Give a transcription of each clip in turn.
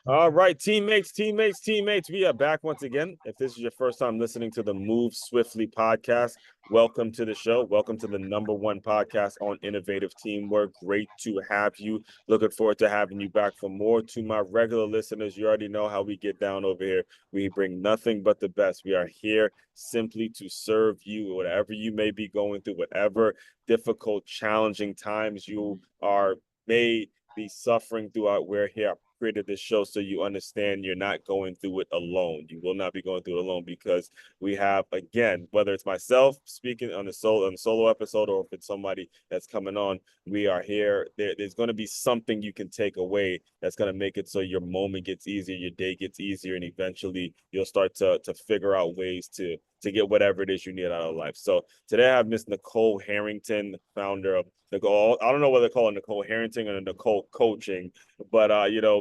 All right, teammates. We are back once again. If this is your first time listening to the Move Swiftly podcast, welcome to the show. Welcome to the number one podcast on innovative teamwork. Great to have you. Looking forward to having you back for more. To my regular listeners, you already know how we get down over here. We bring nothing but the best. We are here simply to serve you, whatever you may be going through, whatever difficult, challenging times you are may be suffering throughout. We're here created this show so you understand you're not going through it alone. You will not be going through it alone because we have, again, whether it's myself speaking on the solo episode or if it's somebody that's coming on, we are here. There's going to be something you can take away that's going to make it so your moment gets easier, your day gets easier, and eventually you'll start to figure out ways to get whatever it is you need out of life. So today I have Miss Nicole Harrington, founder of Nicole. I don't know whether to call it Nicole Harrington or Nicole Coaching, but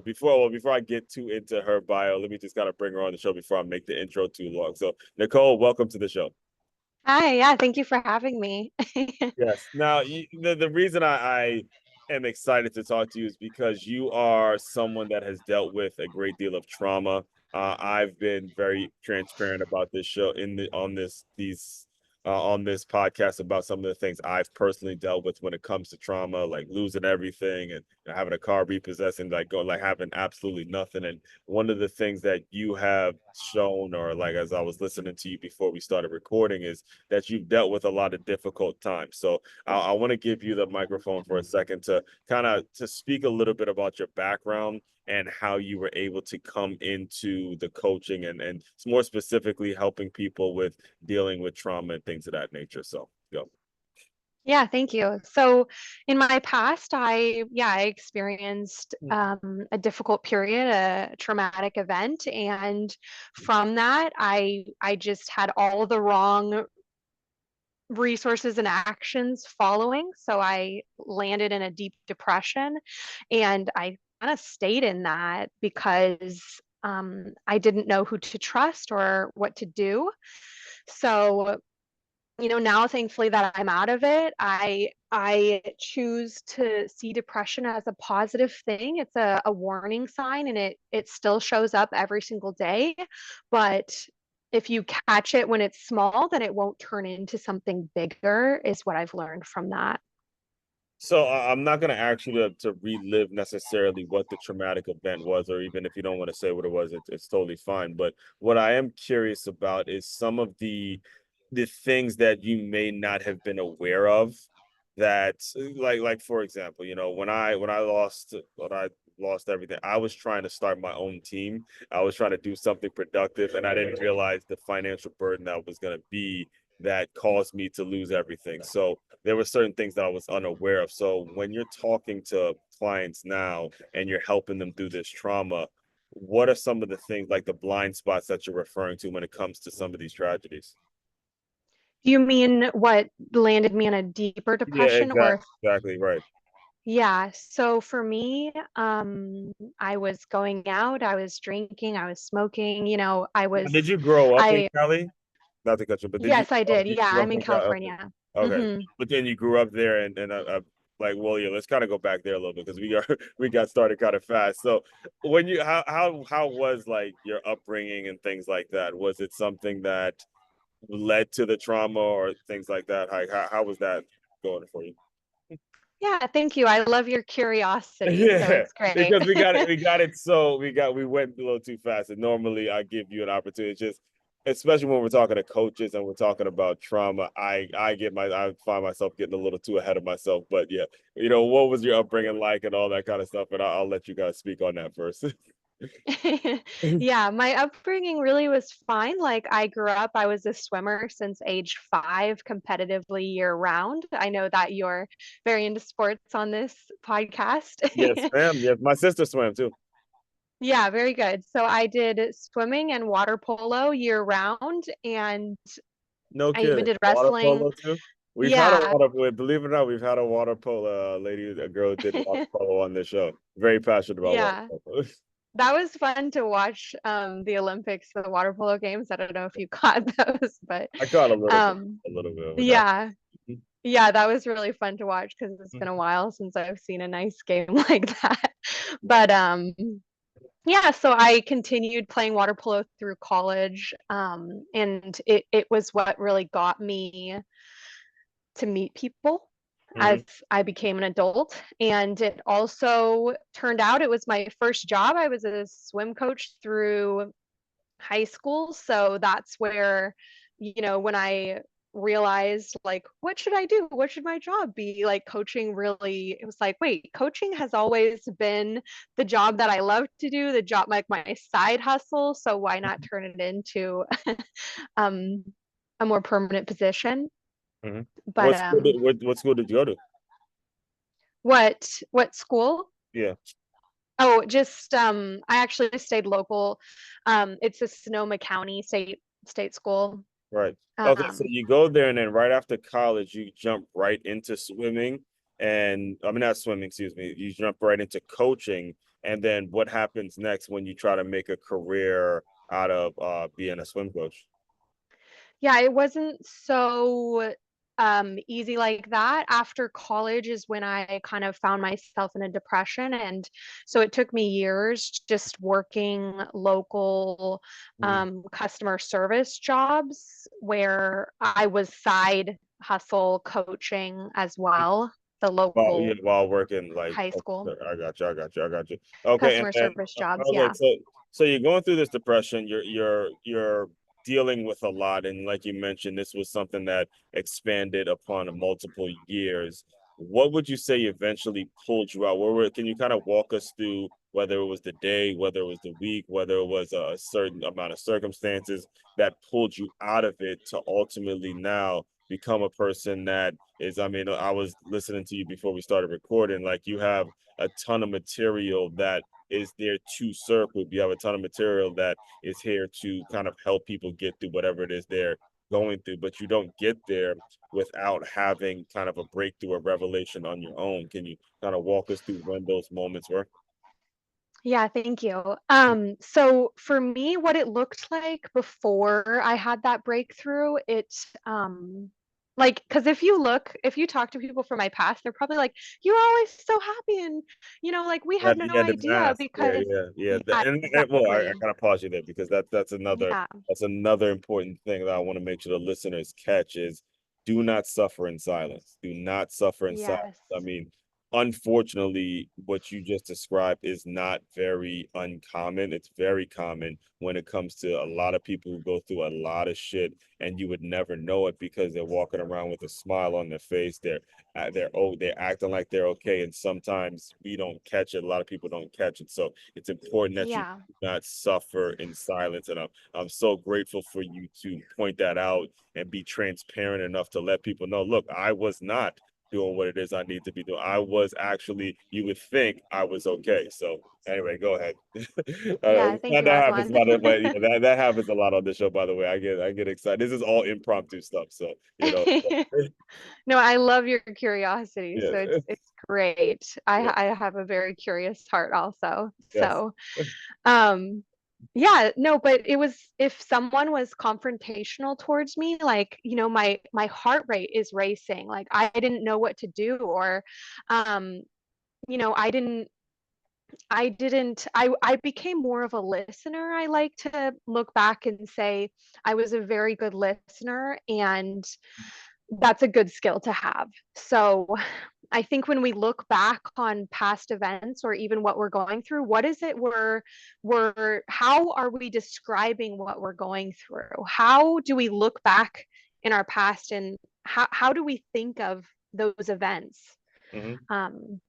before I get too into her bio, let me just kind of bring her on the show before I make the intro too long. So Nicole, welcome to the show. Hi, yeah, thank you for having me. Yes. Now, the reason I am excited to talk to you is because you are someone that has dealt with a great deal of trauma. I've been very transparent about this show in the on this podcast about some of the things I've personally dealt with when it comes to trauma, like losing everything and having a car repossessed and like having absolutely nothing. And one of the things that you have shown, or like as I was listening to you before we started recording, is that you've dealt with a lot of difficult times. So I want to give you the microphone for a second to kind of to speak a little bit about your background and how you were able to come into the coaching and more specifically helping people with dealing with trauma and things of that nature. So go. Yeah, thank you. So in my past, I experienced a difficult period, a traumatic event, and from that, I just had all the wrong resources and actions following. So I landed in a deep depression, and I kind of stayed in that because I didn't know who to trust or what to do. So now thankfully that I'm out of it, I choose to see depression as a positive thing. It's a warning sign, and it still shows up every single day. But if you catch it when it's small, then it won't turn into something bigger, is what I've learned from that. So I'm not going to ask you to relive necessarily what the traumatic event was, or even if you don't want to say what it was, it's totally fine. But what I am curious about is some of the things that you may not have been aware of. That like for example, when I lost everything, I was trying to start my own team. I was trying to do something productive, and I didn't realize the financial burden that was going to be that caused me to lose everything. So there were certain things that I was unaware of. So when you're talking to clients now and you're helping them through this trauma, what are some of the things like the blind spots that you're referring to when it comes to some of these tragedies? Do you mean what landed me in a deeper Yeah, depression, or? exactly right. Yeah, so for me, I was going out, I was drinking, I was smoking, Now, did you grow up in I, Cali? Not to cut you, but yes, I did. you Yeah, grew up I'm in in Cali? Okay, California. okay. Hmm. But then you grew up there, and like, well, yeah, let's kind of go back there a little bit because we got started kind of fast. So when you how was like your upbringing and things like that? Was it something that led to the trauma or things like that? How was that going for you? Yeah, thank you. I love your curiosity, so Yeah, it's great. because we went a little too fast. And normally I give you an opportunity, just especially when we're talking to coaches and we're talking about trauma, I find myself getting a little too ahead of myself. But yeah, what was your upbringing like and all that kind of stuff, and I'll let you guys speak on that first. Yeah, my upbringing really was fine. Like I was a swimmer since age 5, competitively year round. I know that you're very into sports on this podcast. Yes, ma'am. Yes, my sister swam too. Yeah, very good. So I did swimming and water polo year round, and No I even kidding. did Water wrestling. polo too. Yeah, Believe it or not, we've had a water polo lady, a girl who did water polo on this show. Very passionate about water yeah. polo. That was fun to watch the Olympics, the water polo games. I don't know if you caught those, but I caught um a little bit of it. Not. yeah. Yeah, that was really fun to watch because it's been a while since I've seen a nice game like that. But yeah, so I continued playing water polo through college, and it was what really got me to meet people as Hmm. I became an adult. And it also turned out it was my first job. I was a swim coach through high school. So that's where, when I realized, like, what should I do? What should my job be? Like, coaching really, it was like, wait, coaching has always been the job that I love to do, the job, like my side hustle. So why not turn it into um, a more permanent position? Hmm. But What school did you go to? what school? Yeah. Oh, just I actually stayed local. It's a Sonoma County state school. Right. Okay, so Um, you go there and then right after college you jump right into swimming and I mean not swimming, excuse me. You jump right into coaching and then what happens next when you try to make a career out of being a swim coach? yeah, it wasn't so easy like that. After college is when I kind of found myself in a depression, and so it took me years just working local Mhm. customer service jobs where I was side hustle coaching as well, the While yeah, local while working like high school I got you. Okay, and customer then service jobs. okay, Yeah. so you're going through this depression, you're dealing with a lot, and like you mentioned, this was something that expanded upon multiple years. What would you say eventually pulled you out? Can you kind of walk us through whether it was the day, whether it was the week, whether it was a certain amount of circumstances that pulled you out of it to ultimately now become a person that is, I mean, I was listening to you before we started recording, like you have a ton of material that is there to serve with. You have a ton of material that is here to kind of help people get through whatever it is they're going through, but you don't get there without having kind of a breakthrough or revelation on your own. Can you kind of walk us through when those moments were? Yeah, thank you. So for me, what it looked like before I had that breakthrough, like, because if you talk to people from my past, they're probably like, "You're always so happy," and like we had no Yeah, the idea mask. Yeah, because, yeah. yeah, And well, I exactly. kind of pause you there because Yeah. that's another important thing that I want to make sure the listeners catch is do not suffer in silence. Do not suffer in silence. Yes. I mean, unfortunately, what you just described is not very uncommon. It's very common when it comes to a lot of people who go through a lot of shit, and you would never know it because they're walking around with a smile on their face. They're acting like they're okay, and sometimes we don't catch it. A lot of people don't catch it, so it's important that you Yeah. do not suffer in silence. And I'm so grateful for you to point that out and be transparent enough to let people know. Look, I was not doing what it is I need to be doing. I was actually, you would think I was okay. So anyway, go ahead. Yeah, thank That you, happens, Aswan. by the way. Yeah, that happens a lot on the show, by the way. I get excited. This is all impromptu stuff, so you know. No, I love your curiosity, so Yes. it's great. Yeah. I have a very curious heart also. Yes. So, um yeah, no, but it was, if someone was confrontational towards me, like, my heart rate is racing. Like I didn't know what to do, or um I I became more of a listener. I like to look back and say I was a very good listener, and that's a good skill to have. So I think when we look back on past events or even what we're going through, what is it how are we describing what we're going through? How do we look back in our past, and how do we think of those events? Hmm. Um,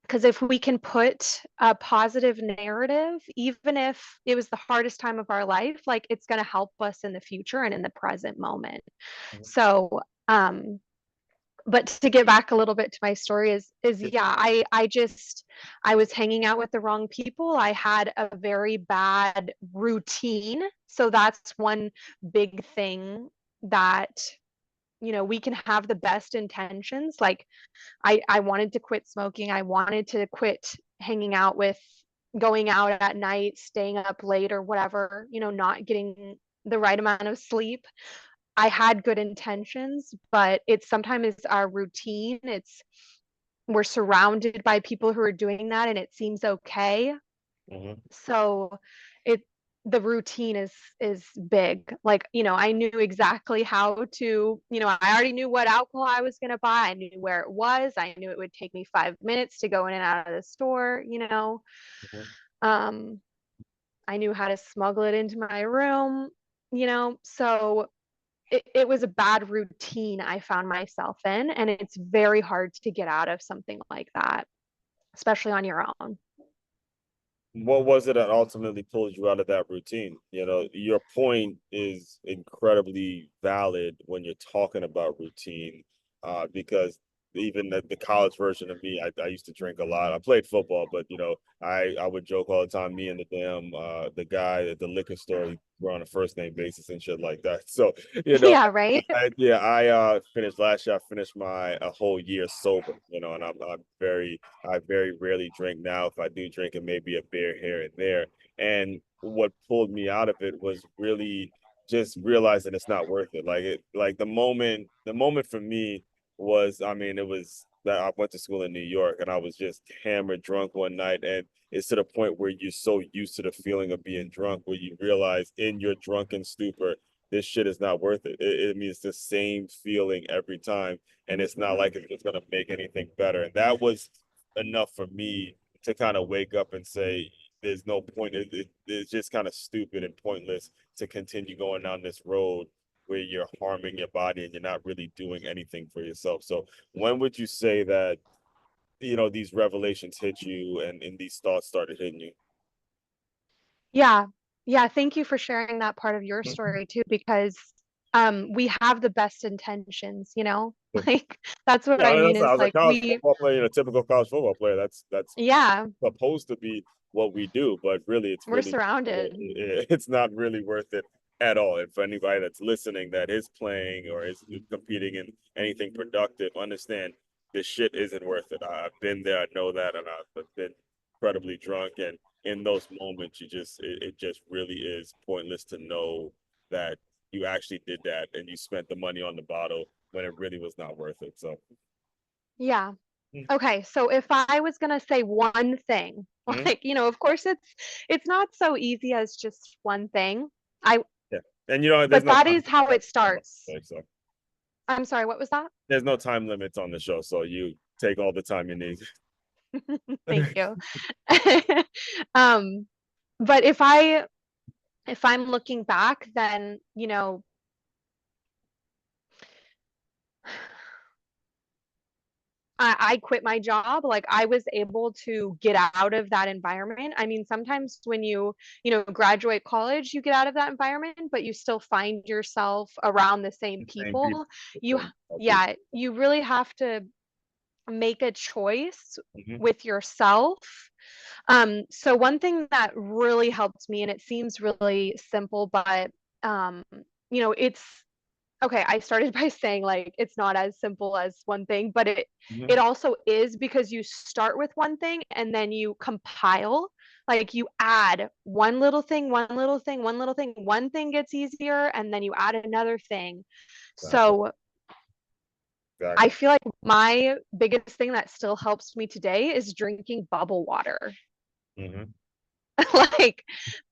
because if we can put a positive narrative, even if it was the hardest time of our life, like it's going to help us in the future and in the present moment. So, but to get back a little bit to my story is yeah, I was hanging out with the wrong people. I had a very bad routine. So that's one big thing that we can have the best intentions. Like I wanted to quit smoking. I wanted to quit hanging out with going out at night, staying up late or whatever, not getting the right amount of sleep. I had good intentions, but it's sometimes our routine. We're surrounded by people who are doing that and it seems okay. Hmm. So it the routine is big. Like, I knew exactly how to, I already knew what alcohol I was going to buy. I knew where it was. I knew it would take me 5 minutes to go in and out of the store. Hmm. Um, I knew how to smuggle it into my room. So it was a bad routine I found myself in, and it's very hard to get out of something like that, especially on your own. What was it that ultimately pulled you out of that routine? Your point is incredibly valid when you're talking about routine, because even the college version of me, I used to drink a lot. I played football, but I would joke all the time. Me and the guy at the liquor store, we're on a first name basis and shit like that. So you know, Yeah, right? I finished last year. I finished my a whole year sober. And I very rarely drink now. If I do drink, it may be a beer here and there. And what pulled me out of it was really just realizing it's not worth it. Like the moment for me was, I mean, it was that I went to school in New York and I was just hammered drunk one night. And it's to the point where you're so used to the feeling of being drunk where you realize in your drunken stupor, this shit is not worth it. It means the same feeling every time. And it's not like it's going to make anything better. And that was enough for me to kind of wake up and say, there's no point. It's just kind of stupid and pointless to continue going down this road where you're harming your body and you're not really doing anything for yourself. So when would you say that, these revelations hit you and these thoughts started hitting you? Yeah. Yeah, thank you for sharing that part of your story too, because we have the best intentions. Like that's what Yeah, I I mean, mean I is was a like college football player, a typical college football player. That's yeah, supposed to be what we do, but really, we're surrounded. it's not really worth it at all. And for anybody that's listening that is playing or is competing in anything productive, understand this shit isn't worth it. I've been there, I know that, and I've been incredibly drunk. And in those moments, it just really is pointless to know that you actually did that and you spent the money on the bottle when it really was not worth it. So, Yeah. Okay, so if I was gonna say one thing, mhm. like, of course it's not so easy as just one thing. I Yeah, and there's But no that time. is how it starts. So I'm sorry, what was that? there's no time limits on the show, so you take all the time you need. Thank you. Um, but if I'm looking back, then, I quit my job. Like I was able to get out of that environment. I mean, sometimes when graduate college, you get out of that environment, but you still find yourself around the same The same people, people. the You, same people. yeah, you really have to make a choice Mhm. with yourself. So one thing that really helped me, and it seems really simple, but um, it's okay. I started by saying like it's not as simple as one thing, but it Mhm. it also is because you start with one thing and then you compile. Like you add one little thing, one little thing, one little thing. One thing gets easier, and then you add another thing. Exactly. So I Exactly. feel like my biggest thing that still helps me today is drinking bubble water. Hmm. Like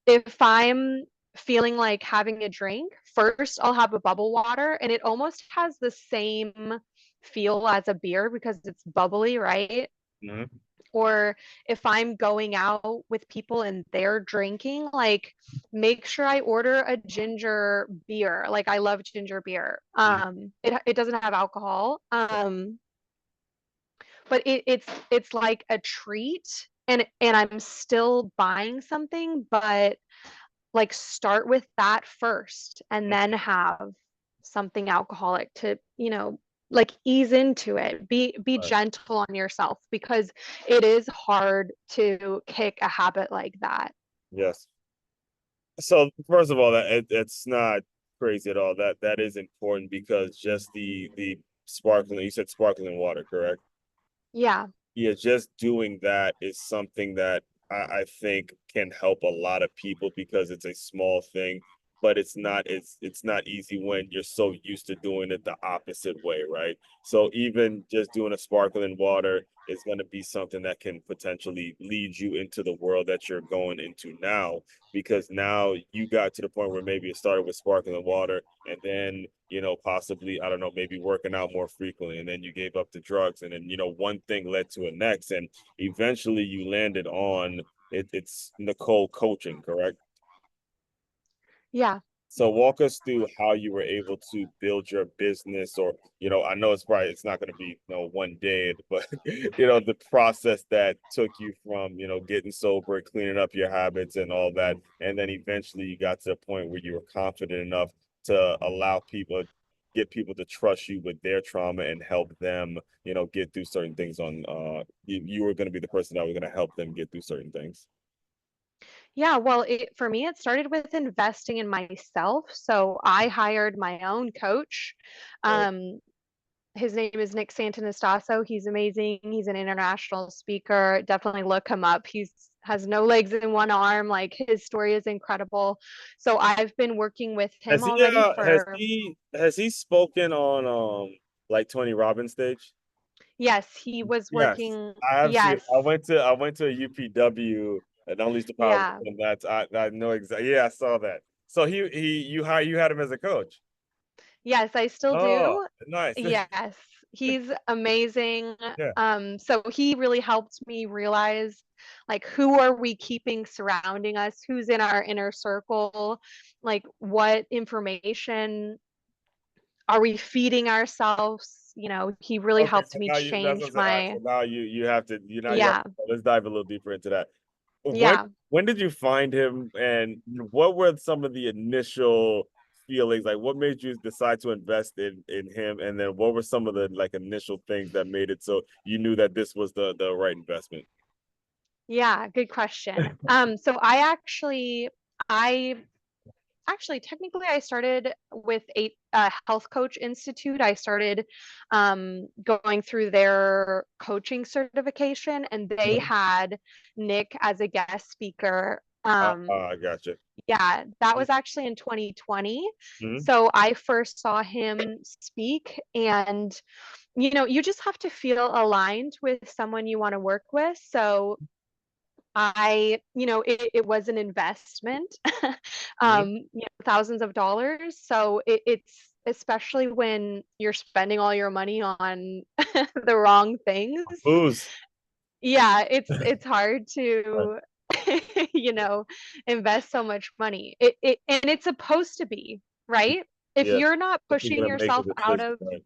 if I'm feeling like having a drink, first I'll have a bubble water and it almost has the same feel as a beer because it's bubbly, right? Hmm. Or if I'm going out with people and they're drinking, like make sure I order a ginger beer. Like I love ginger beer. Hmm. It doesn't have alcohol. But it's like a treat, and I'm still buying something, but like start with that first and then have something alcoholic to, like ease into it. Be Right. gentle on yourself because it is hard to kick a habit like that. Yes. So first of all, it's not crazy at all. That is important because just the sparkling. You said sparkling water, correct? Yeah. Yeah, just doing that is something that I think can help a lot of people because it's a small thing. but it's not easy when you're so used to doing it the opposite way, right? So even just doing a sparkling water is going to be something that can potentially lead you into the world that you're going into now, because now you got to the point where maybe it started with sparkling water, and then possibly, I don't know, maybe working out more frequently, and then you gave up the drugs, and then one thing led to a next, and eventually you landed on it's Nicole coaching, correct? Yeah. So walk us through how you were able to build your business, or, I know it's not going to be, one day, but, the process that took you from, getting sober, cleaning up your habits and all that. And then eventually you got to the point where you were confident enough to get people to trust you with their trauma and help them, get through certain things you were going to be the person that was going to help them get through certain things. Yeah, well, for me, it started with investing in myself. So I hired my own coach. Right. Um, his name is Nick Santanastasso. He's amazing. He's an international speaker. Definitely look him up. He's has no legs in one arm. Like his story is incredible. So I've been working with him Has he already has for, he has he spoken on like Tony Robbins stage? yes, he was Yes, working. I have seen. Yes. I went to a UPW and Unleash the Power, Yeah. and I know exactly. Yeah, I saw that. So you had him as a coach. Yes, I still Oh, do. nice. Yes, he's amazing. Yeah. So he really helped me realize like who are we keeping surrounding us? Who's in our inner circle? Like what information are we feeding ourselves? He really Okay, helped so me now that's what change I'm saying. All right, my, so now you have to you have yeah, let's dive a little deeper into that. When yeah. when did you find him, and what were some of the initial feelings? Like, what made you decide to invest in him, and then what were some of the like initial things that made it so you knew that this was the right investment? Yeah, good question. So I actually technically I started with a health coach institute. I started going through their coaching certification, and they Mhm. had Nick as a guest speaker. I gotcha. Yeah, that was actually in 2020. Mm-hmm. So I first saw him speak, and you just have to feel aligned with someone you want to work with. So it was an investment, Mm-hmm. thousands of dollars. So it's especially when you're spending all your money on the wrong things. Booze. Yeah, it's hard Right. to, you know, invest so much money. And it's supposed to be, right? If Yeah, you're not if you're pushing gonna make the yourself out decision, of right?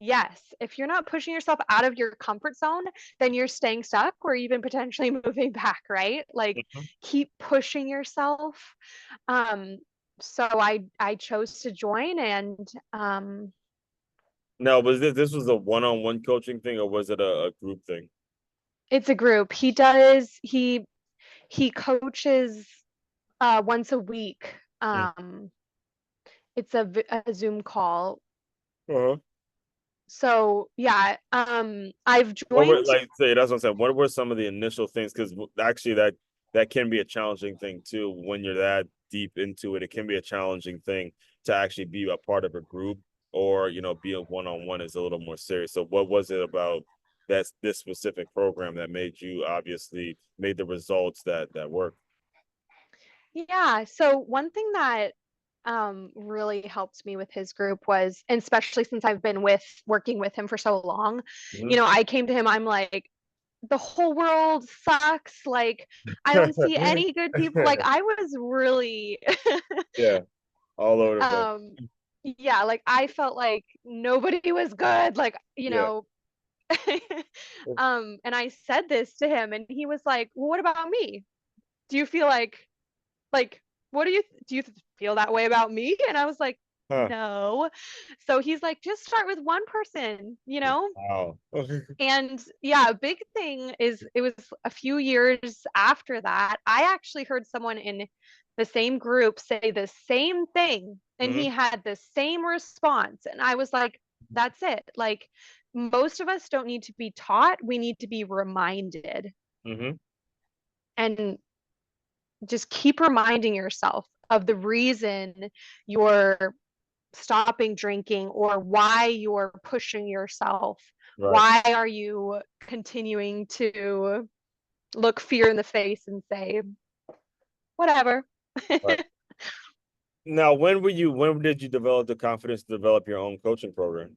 Yes, if you're not pushing yourself out of your comfort zone, then you're staying stuck or even potentially moving back, right? Like Mhm. keep pushing yourself. Um, so I chose to join, and Now, was this was a one-on-one coaching thing, or was it a group thing? it's a group. He coaches once a week. It's a Zoom call. Uh-huh. So yeah, I've What were joined. like say that's what I'm saying. What were some of the initial things? Because actually, that can be a challenging thing too when you're that deep into it. It can be a challenging thing to actually be a part of a group, or be a one-on-one is a little more serious. So, what was it about this specific program that made you obviously made the results that work? Yeah. So one thing that really helped me with his group was, and especially since I've been working with him for so long, Mhm. I came to him, I'm like, the whole world sucks. Like, I don't see any good people. Like, I was really, Yeah, all over the place. um, yeah, like I felt like nobody was good. Like, Yeah. and I said this to him, and he was like, well, what about me? Do you feel like what do you feel that way about me? And I was like, Huh. no. So he's like, just start with one person. Wow. And yeah, a big thing is it was a few years after that I actually heard someone in the same group say the same thing, and he Hmm. had the same response, and I was like, that's it. Like, most of us don't need to be taught, we need to be reminded. Hmm. And just keep reminding yourself. of the reason you're stopping drinking or why you're pushing yourself. Right. Why are you continuing to look fear in the face and say, whatever? Right. Now, when did you develop the confidence to develop your own coaching program?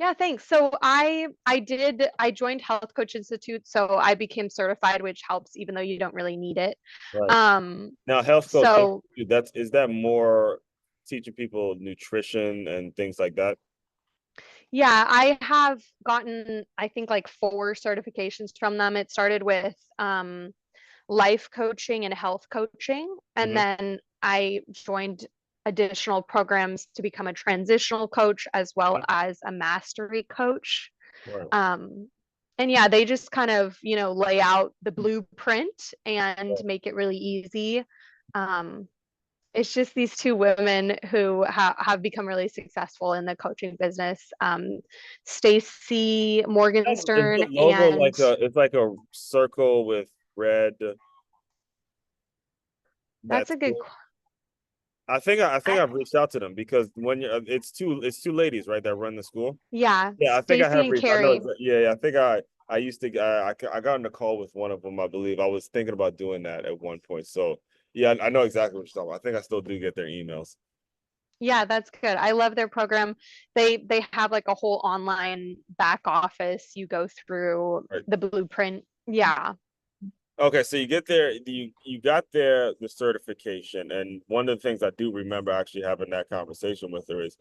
Yeah, thanks. So I joined Health Coach Institute, so I became certified, which helps even though you don't really need it. Right. Um, Now, health coach, so is that more teaching people nutrition and things like that? yeah, I have gotten I think like 4 certifications from them. It started with life coaching and health coaching, and Hmm. then I joined additional programs to become a transitional coach as well as a mastery coach. Right. Um, and yeah, they just kind of, lay out the blueprint and make it really easy. Um, it's just these 2 women who have become really successful in the coaching business. Stacy Is the Morgenstern logo and like it's like a circle with red? that's That's a good cool. I think I, I've reached out to them because when you it's two ladies, right, that run the school. yeah, Yeah, I think I Stacy have and reached. I know. Carrie. Yeah, yeah. I think I used to. I got on a call with one of them. I believe I was thinking about doing that at one point. So yeah, I know exactly what you're talking about. I think I still do get their emails. Yeah, that's good. I love their program. They have like a whole online back office. You go through Right. the blueprint. Yeah. Okay, so you get there, you got there the certification, and one of the things I do remember actually having that conversation with her is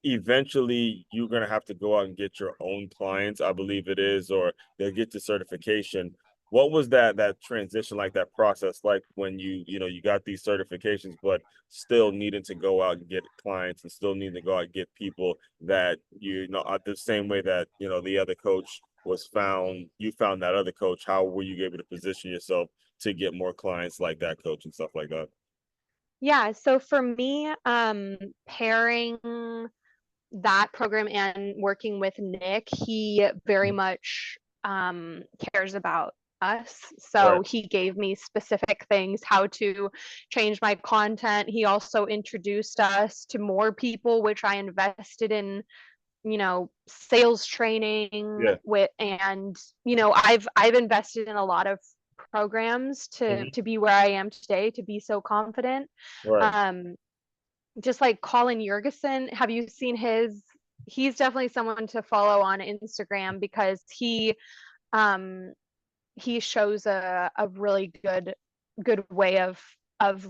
eventually you're gonna have to go out and get your own clients, I believe it is, or they'll get the certification. What was that transition like, that process like when you got these certifications, but still needing to go out and get clients and still needing to go out and get people that the same way that the other coach you found that other coach. How were you able to position yourself to get more clients like that coach and stuff like that? Yeah, so for me, pairing that program and working with Nick, he very much cares about us. Right. So he gave me specific things, how to change my content. He also introduced us to more people, which I invested in, sales training Yeah. with, and I've invested in a lot of programs to Hmm. to be where I am today, to be so confident. Right. Um, just like Colin Jurgensen, have you seen his? He's definitely someone to follow on Instagram because um he shows a really good way of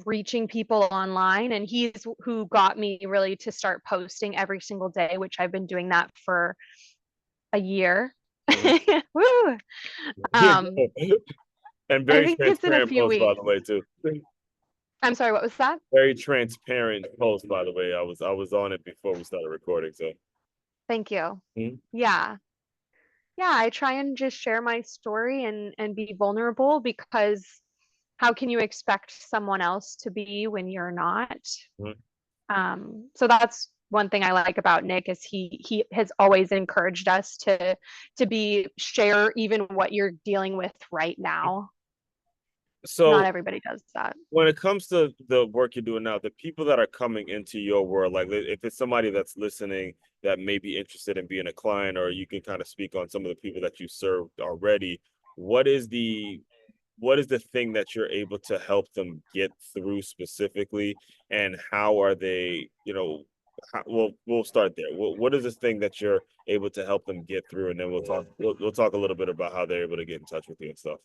reaching people online, and he's who got me really to start posting every single day, which I've been doing that for a year. Hmm. Woo! Um, And I very think it's in a transparent few post, by the weeks. way, too. I'm sorry, what was that? Very transparent post, by the way. I was on it before we started recording, so. Thank you. Mhm. Yeah. Yeah, I try and just share my story and be vulnerable because how can you expect someone else to be when you're not? Mhm. So that's one thing I like about Nick is he has always encouraged us to be share even what you're dealing with right now. Not So everybody does that. when it comes to the work you're doing now, the people that are coming into your world, like if it's somebody that's listening that may be interested in being a client, or you can kind of speak on some of the people that you served already, what is the what is the thing that you're able to help them get through specifically, and how are they, we'll start there. What is this thing that you're able to help them get through, and then we'll talk a little bit about how they're able to get in touch with you and stuff.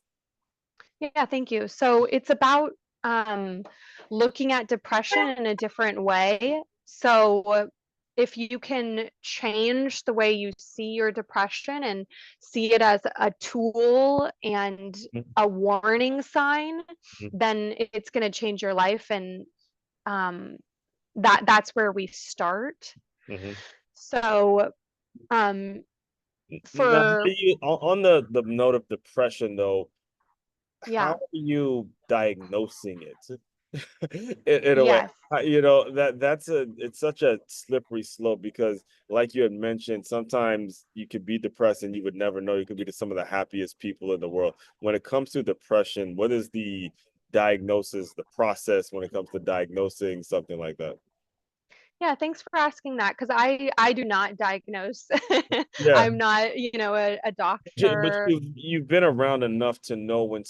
Yeah, thank you. So it's about um, looking at depression in a different way. So if you can change the way you see your depression and see it as a tool and a warning sign, then it's going to change your life. And um, that's where we start. Mm-hmm. So um, Now, how do for you, on the note of depression though, how yeah, are you diagnosing it? In a way, yes. it's such a slippery slope because, like you had mentioned, sometimes you could be depressed and you would never know. You could be some of the happiest people in the world. When it comes to depression, what is diagnosis, the process when it comes to diagnosing something like that? Yeah, thanks for asking that because I do not diagnose. Yeah. I'm not, a But doctor. you've been around enough to know when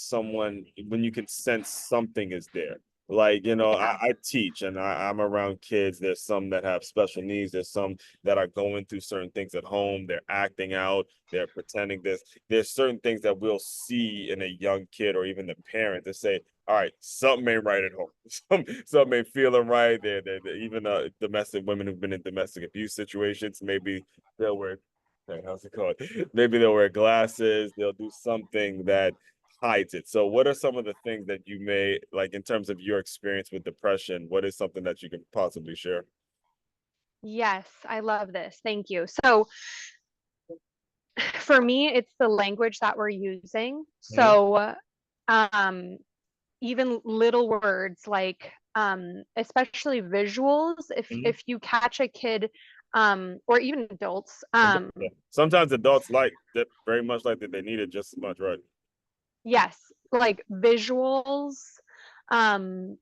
you can sense something is there. Like, Yeah. I teach and I'm around kids. There's some that have special needs. There's some that are going through certain things at home. They're acting out. They're pretending this. There's certain things that we'll see in a young kid or even the parent to say, all right, something ain't right at home. Something ain't feeling right. They're even domestic women who've been in domestic abuse situations, maybe they'll wear, hey, how's it called? Maybe they'll wear glasses, they'll do something that hides it. So what are some of the things that you may like in terms of your experience with depression? What is something that you can possibly share? Yes, I love this. Thank you. So for me, it's the language that we're using. Hmm. So um, even little words like especially visuals, Hmm. if you catch a kid or even adults, Yeah. Sometimes adults like that very much like that they need it just as much, right? yes, like visuals, um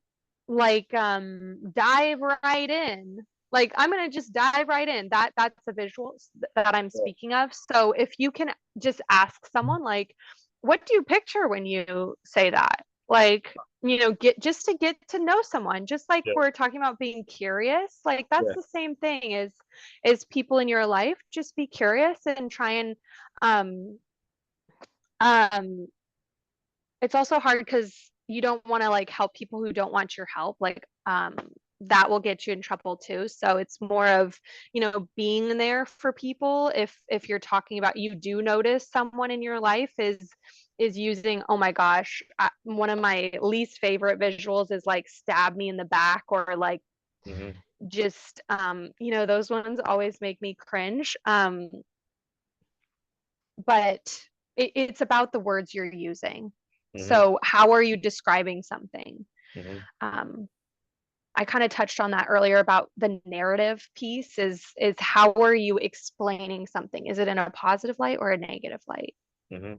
dive right in. Like I'm gonna just dive right in. That's the visuals that I'm Yeah. speaking of. So if you can just ask someone like, what do you picture when you say that? Like, get just to get to know someone, just like Yeah. we're talking about being curious. Like that's Yeah. the same thing as people in your life. Just be curious and try and um um it's also hard because you don't want to like help people who don't want your help. Like that will get you in trouble too. So it's more of, being there for people. If you're talking about, you do notice someone in your life is using, oh my gosh, one of my least favorite visuals is like stab me in the back, or like Hmm. just those ones always make me cringe. But it's about the words you're using. Hmm. So, how are you describing something? Hmm. Um, I kind of touched on that earlier about the narrative piece is how are you explaining something? Is it in a positive light or a negative light? Hmm.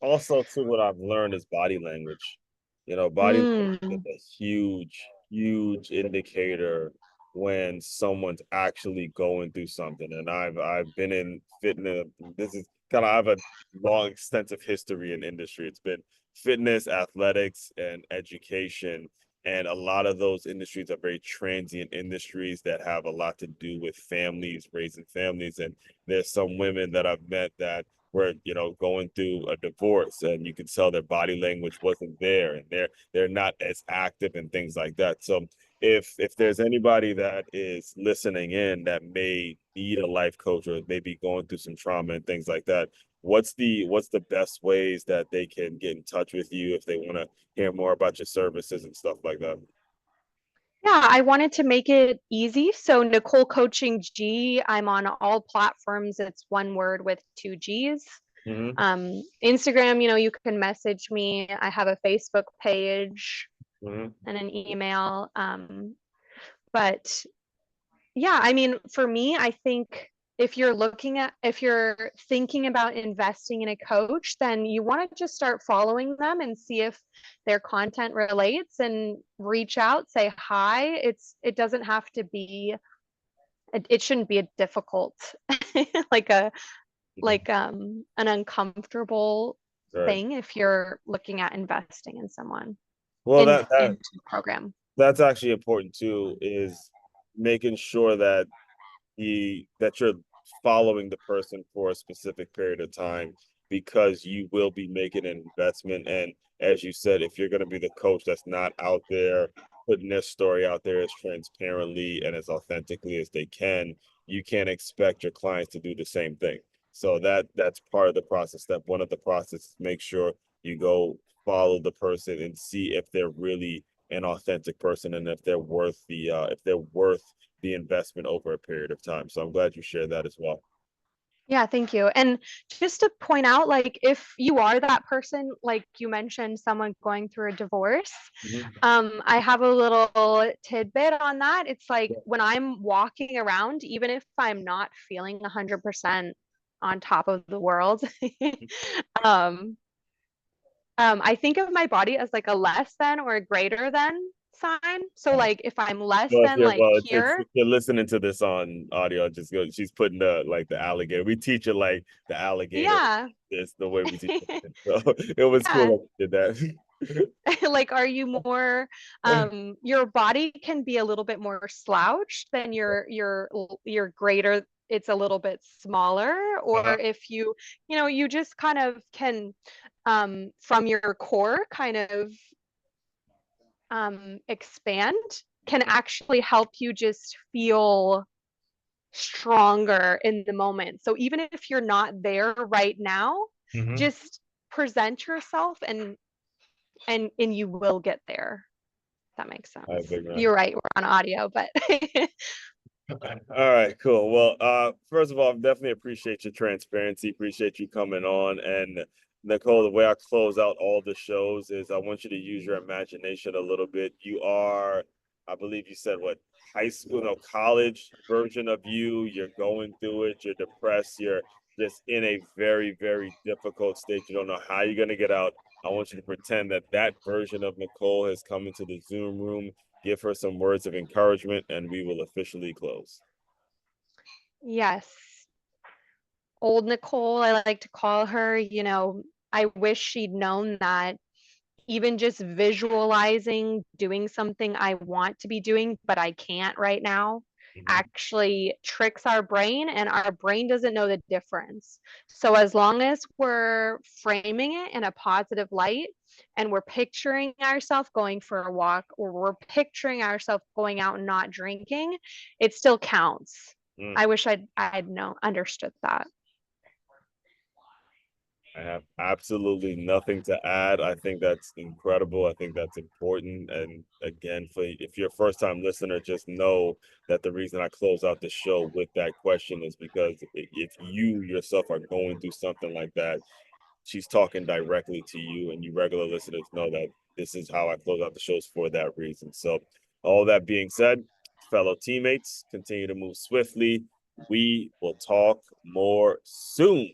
Also, too, what I've learned is body language. Body language is Mm, a huge, huge indicator when someone's actually going through something. And I've been in fitness. This is kind of I have a long, extensive history in industry. It's been fitness, athletics, and education. And a lot of those industries are very transient industries that have a lot to do with families, raising families. And there's some women that I've met that were going through a divorce and you could tell their body language wasn't there and they're not as active and things like that. So if there's anybody that is listening in that may need a life coach or maybe going through some trauma and things like that, what's the best ways that they can get in touch with you if they want to hear more about your services and stuff like that? yeah, I wanted to make it easy. So, Nicole Coaching G, I'm on all platforms. It's one word with two G's. Hmm. Instagram, you can message me. I have a Facebook page Hmm. and an email. But yeah, I mean, for me, I think if you're thinking about investing in a coach, then you want to just start following them and see if their content relates and reach out, say hi. It doesn't have to be, it shouldn't be a difficult, like an uncomfortable Right. thing if you're looking at investing in someone Well, into a program. that's actually important too, is making sure that you're following the person for a specific period of time because you will be making an investment. And as you said, if you're going to be the coach that's not out there putting their story out there as transparently and as authentically as they can, you can't expect your clients to do the same thing. So that's part of the process. Step one of the process is make sure you go follow the person and see if they're really an authentic person and if they're worth the investment over a period of time. So I'm glad you shared that as well. Yeah, thank you. And just to point out, like if you are that person, like you mentioned, someone going through a divorce, Mhm. I have a little tidbit on that. It's like Yeah. when I'm walking around, even if I'm not feeling 100% on top of the world, um, I think of my body as like a less than or a greater than sign. So like if I'm less Well, than like if here, you're listening to this on audio, just go. She's putting the alligator. We teach it like the alligator. yeah. It's the way we teach it. So it was cool Yeah. that you did that. Like are you more your body can be a little bit more slouched than your greater, it's a little bit smaller, or Uh-huh. if you just kind of can from your core kind of expand can actually help you just feel stronger in the moment. So even if you're not there right now, Mm-hmm. just present yourself and you will get there. If that makes All right, sense. big man. You're right, we're on audio, but All right, cool. Well, first of all, definitely appreciate your transparency. Appreciate you coming on. And Nicole, the way I close out all the shows is I want you to use your imagination a little bit. You are, I believe you said what, high school, no, college version of you. You're going through it. You're depressed. You're just in a very, very difficult state. You don't know how you're going to get out. I want you to pretend that that version of Nicole has come into the Zoom room. Give her some words of encouragement, and we will officially close. yes, old Nicole, I like to call her, I wish she'd known that even just visualizing doing something I want to be doing, but I can't right now, Mhm. actually tricks our brain, and our brain doesn't know the difference. So, as long as we're framing it in a positive light and we're picturing ourselves going for a walk or we're picturing ourselves going out and not drinking, it still counts. Mm. I wish I'd understood that. I have absolutely nothing to add. I think that's incredible. I think that's important. And again, for if you're a first time listener, just know that the reason I close out the show with that question is because if you yourself are going through something like that, she's talking directly to you, and you regular listeners know that this is how I close out the shows for that reason. So, all that being said, fellow teammates, continue to move swiftly. We will talk more soon.